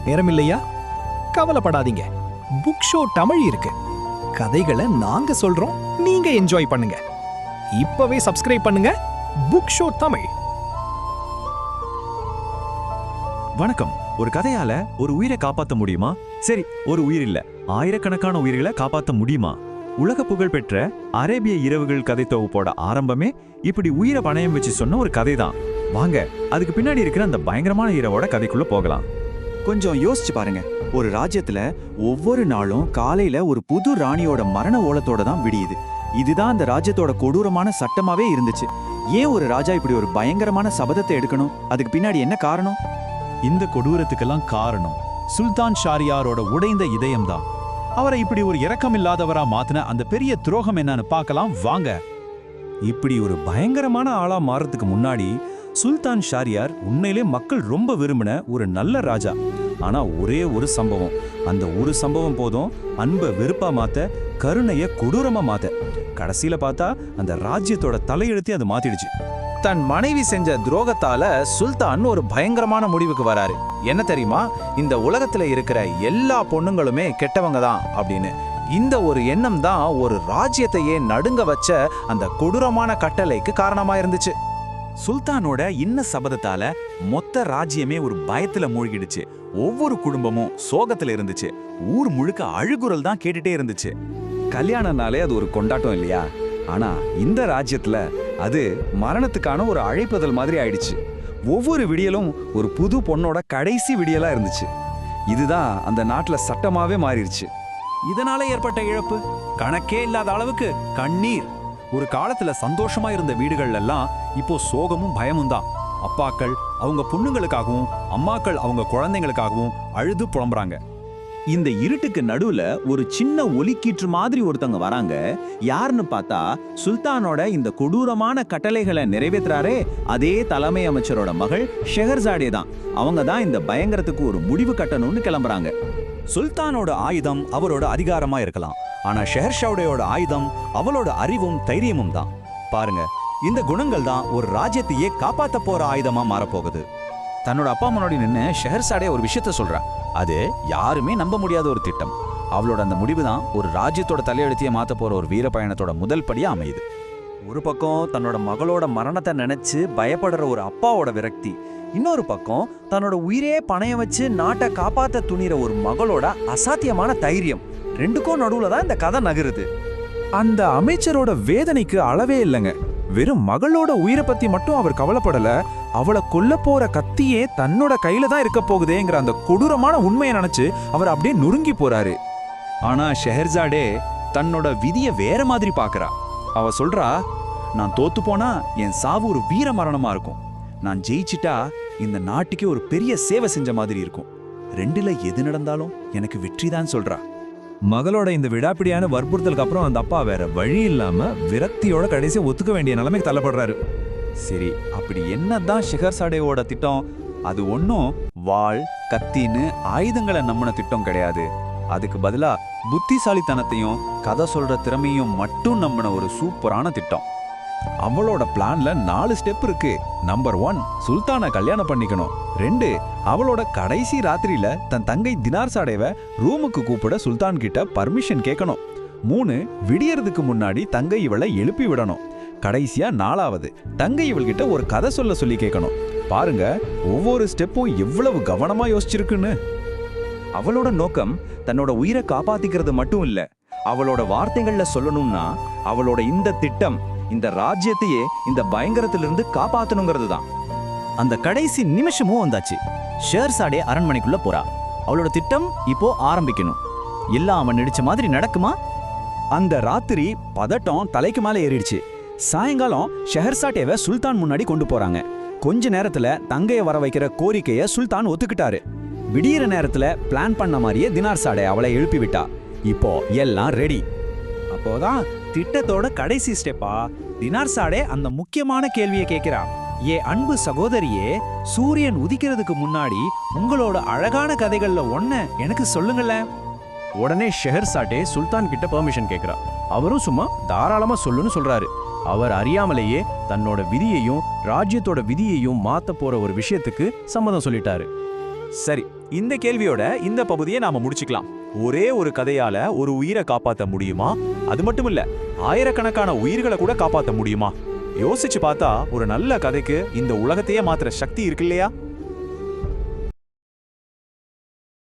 நேரம் இல்லையா? கவலைப்படாதீங்க, புக் ஷோ தமிழ் இருக்கு. கதைகளை நாங்க சொல்றோம், நீங்க என்ஜாய் பண்ணுங்க. இப்பவே சப்ஸ்கிரைப் பண்ணுங்க புக் ஷோ தமிழ். வணக்கம். ஒரு கதையால ஒரு உயிரை காப்பாற்ற முடியுமா? சரி, ஒரு உயிர் இல்ல, ஆயிரக்கணக்கான உயிர்களை காப்பாற்ற முடியுமா? உலக புகழ் பெற்ற அரேபிய இரவுகள் கதை தொகுப்போட ஆரம்பமே இப்படி உயிரை பணயம் வச்சு சொன்ன ஒரு கதை தான். வாங்க அதுக்கு பின்னாடி இருக்கிற அந்த பயங்கரமான இரவோட கதைக்குள்ள போகலாம். கொஞ்சம் யோசிச்சு பாருங்க. ஒரு ராஜ்யத்துல ஒவ்வொரு நாளும் காலையில ஒரு புது ராணியோட மரண ஓலத்தோட தான் விடியுது. இதுதான் அந்த ராஜ்யத்தோட கொடூரமான சட்டமாவே இருந்துச்சு. ஏன் ஒரு ராஜா இப்படி ஒரு பயங்கரமான சபதத்தை எடுக்கணும்? அதுக்கு பின்னாடி என்ன காரணம்? இந்த கொடூரத்துக்கெல்லாம் காரணம் சுல்தான் ஷாரியாரோட உடைந்த இதயம்தான். அவரை இப்படி ஒரு இரக்கமில்லாதவரா மாத்தின அந்த பெரிய துரோகம் என்னன்னு பார்க்கலாம் வாங்க. இப்படி ஒரு பயங்கரமான ஆளா மாறதுக்கு முன்னாடி சுல்தான் ஷாரியார் உண்மையிலே மக்கள் ரொம்ப விரும்பின ஒரு நல்ல ராஜா. ஆனா ஒரே ஒரு சம்பவம், அந்த ஒரு சம்பவம் போதும் அன்பை வெறுப்பா மாத்த, கருணைய கொடூரமா மாத்த. கடைசியில பார்த்தா அந்த ராஜ்யத்தோட தலையெழுத்தி அது மாத்திடுச்சு. தன் மனைவி செஞ்ச துரோகத்தால சுல்தான் ஒரு பயங்கரமான முடிவுக்கு வராரு. என்ன தெரியுமா? இந்த உலகத்துல இருக்கிற எல்லா பொண்ணுங்களுமே கெட்டவங்க தான் அப்படின்னு. இந்த ஒரு எண்ணம் தான் ஒரு ராஜ்யத்தையே நடுங்க வச்ச அந்த கொடூரமான கட்டளைக்கு காரணமா இருந்துச்சு. சுல்தானோட இன்ன சபதத்தால மொத்த ராஜ்யமே ஒரு பயத்துல மூழ்கிடுச்சு. ஒவ்வொரு குடும்பமும் சோகத்துல இருந்துச்சு. ஊர் முழுக்க அழுகுரல் தான் கேட்டுட்டே இருந்துச்சு. கல்யாணம்னாலே அது ஒரு கொண்டாட்டம் இல்லையா? ஆனா இந்த ராஜ்யத்துல அது மரணத்துக்கான ஒரு அழைப்புதல் மாதிரி ஆயிடுச்சு. ஒவ்வொரு விடியலும் ஒரு புது பொண்ணோட கடைசி விடியலா இருந்துச்சு. இதுதான் அந்த நாட்டுல சட்டமாவே மாறிடுச்சு. இதனால ஏற்பட்ட இழப்பு கணக்கே இல்லாத அளவுக்கு கண்ணீர். ஒரு காலத்துல சந்தோஷமா இருந்த வீடுகள் எல்லாம் இப்போ சோகமும் பயமும் தான். அப்பாக்கள் அவங்க பொண்ணுங்களுக்காகவும் அம்மாக்கள் அவங்க குழந்தைங்களுக்காகவும் அழுது புலம்புறாங்க. இந்த இருட்டுக்கு நடுவுல ஒரு சின்ன ஒலிக்கீற்று மாதிரி ஒருத்தவங்க வராங்க. யாருன்னு பார்த்தா சுல்தானோட இந்த கொடூரமான கட்டளைகளை நிறைவேற்றாரே அதே தலைமை அமைச்சரோட மகள் ஷெஹர்சாடே தான். அவங்க தான் இந்த பயங்கரத்துக்கு ஒரு முடிவு கட்டணும்னு கிளம்புறாங்க. சுல்தானோட ஆயுதம் அவரோட அதிகாரமா இருக்கலாம், ஆனா ஷெஹர்ஷாவுடையோட ஆயுதம் அவளோட அறிவும் தைரியமும் தான். பாருங்க, இந்த குணங்கள் தான் ஒரு ராஜ்யத்தையே காப்பாத்த போற ஆயுதமா மாறப்போகுது. தன்னோட அப்பா முன்னாடி நின்று ஷெஹர்சாடே ஒரு விஷயத்த சொல்றா. அது யாருமே நம்ப முடியாத ஒரு திட்டம். அவளோட அந்த முடிவு தான் ஒரு ராஜ்யத்தோட தலையெழுத்தியை மாத்த போற ஒரு வீர பயணத்தோட முதல் படியா அமையுது. ஒரு பக்கம் தன்னோட மகளோட மரணத்தை நினைச்சு பயப்படுற ஒரு அப்பாவோட விரக்தி, இன்னொரு பக்கம் தன்னோட உயிரே பணையம் வச்சு நாட்டை காப்பாத்த துணிற ஒரு மகளோட அசாத்தியமான தைரியம். ரெண்டுக்கும் நடுவுல தான் இந்த கதை நகருது. அந்த அமைச்சரோட வேதனைக்கு அளவே இல்லைங்க. வெறும் மகளோட உயிரை பத்தி மட்டும் அவர் கவலைப்படல, அவளை கொல்ல போற கத்தியே தன்னோட கையில தான் இருக்க போகுதேங்கிற அந்த கொடூரமான உண்மையை நினைச்சு அவர் அப்படியே நொறுங்கி போறாரு. ஆனா ஷெஹர்சாடே தன்னோட விதியை வேற மாதிரி பாக்குறா. அவ சொல்றா, நான் தோத்து போனா என் சாவு ஒரு வீர மரணமா இருக்கும், நான் ஜெயிச்சிட்டா இந்த நாட்டுக்கே ஒரு பெரிய சேவை செஞ்ச மாதிரி இருக்கும். ரெண்டுல எது நடந்தாலும் எனக்கு வெற்றிதான் சொல்றா. மகளோட இந்த விடாப்பிடியான வற்புறுத்தலுக்கு அப்புறம் அந்த அப்பா வேற வழி இல்லாம விரக்தியோட கடைசியா ஒத்துக்க வேண்டிய நிலைமைக்கு தள்ளப்படுறாரு. சரி, அப்படி என்னதான் ஷெஹர்சாடேவோட திட்டம்? அது ஒன்னும் வாள் கத்தின்னு ஆயுதங்களை நம்பின திட்டம் கிடையாது. அதுக்கு பதிலா புத்திசாலித்தனத்தையும் கதை சொல்ற திறமையும் மட்டும் நம்பின ஒரு சூப்பரான திட்டம். அவளோட பிளான்ல 4 ஸ்டெப் இருக்கு. நம்பர் 1, சுல்தானை கல்யாணம் பண்ணிக்கணும். 2, அவளோட கடைசி ராத்திரியில தன் தங்கை தினார்சாடேவை ரூமுக்கு கூப்பிட சுல்தான் கிட்ட பர்மிஷன் கேட்கணும். 3, விடியறதுக்கு முன்னாடி தங்கை இவளை எழுப்பி விடணும். கடைசியா 4வது, தங்கை இவள்கிட்ட ஒரு கதை சொல்லி கேட்கணும். பாருங்க, ஒவ்வொரு ஸ்டெப்பும் எவ்வளவு கவனமா யோசிச்சிருக்குன்னு. அவளோட நோக்கம் தன்னோட உயிரை காப்பாத்திக்கிறது மட்டும் இல்ல, அவளோட வார்த்தைகள்ல சொல்லணும்னா அவளோட இந்த திட்டம் இந்த ராஜ்யத்தையே இந்த பயங்கரத்திலிருந்து காப்பாத்தணுங்கிறது தான். அந்த கடைசி நிமிஷமும் வந்தாச்சு. ஷெஹர்சாடே அரண்மனைக்குள்ள போறா. அவளோட திட்டம் இப்போ ஆரம்பிக்கணும். எல்லாம் அவன் நினைச்ச மாதிரி நடக்குமா? அந்த ராத்திரி பதட்டம் தலைக்கு மேல ஏறிடுச்சு. சாயங்காலம் ஷெஹர்சாடேவை சுல்தான் முன்னாடி கொண்டு போறாங்க. கொஞ்ச நேரத்துல தங்கைய வர வைக்கிற கோரிக்கைய சுல்தான் ஒத்துக்கிட்டாரு. விடியிற நேரத்துல பிளான் பண்ண மாதிரியே தினார்சாடே அவளை எழுப்பி விட்டா. இப்போ எல்லாம் ரெடி. அப்போதான் திட்டத்தோட கடைசி ஸ்டெப்பா தினார்சாடே அந்த முக்கியமான கேள்வியை கேட்கிறா. ஏ அன்பு சகோதரியே, சூரியன் உதிக்கிறதுக்கு முன்னாடி உங்களோட அழகான கதைகள்ல ஒன்ன எனக்கு சொல்லுங்களேன். உடனே ஷெஹர்சாடே சுல்தான் கிட்ட பெர்மிஷன் கேட்கிறா. அவரும் சும்மா தாராளமா சொல்லுன்னு சொல்றாரு. அவர் அறியாமலேயே தன்னோட விதியையும் ராஜ்யத்தோட விதியையும் மாத்த போற ஒரு விஷயத்துக்கு சம்மதம் சொல்லிட்டாரு. சரி, இந்த கேள்வியோட இந்த பகுதியை நாம முடிச்சுக்கலாம். ஒரே ஒரு கதையால ஒரு உயிரை காப்பாத்த முடியுமா? அது மட்டும் இல்ல, ஆயிரக்கணக்கான உயிர்களை கூட காப்பாத்த முடியுமா? யோசிச்சு பார்த்தா ஒரு நல்ல கதைக்கு இந்த உலகத்தையே மாத்துற சக்தி இருக்கு இல்லையா?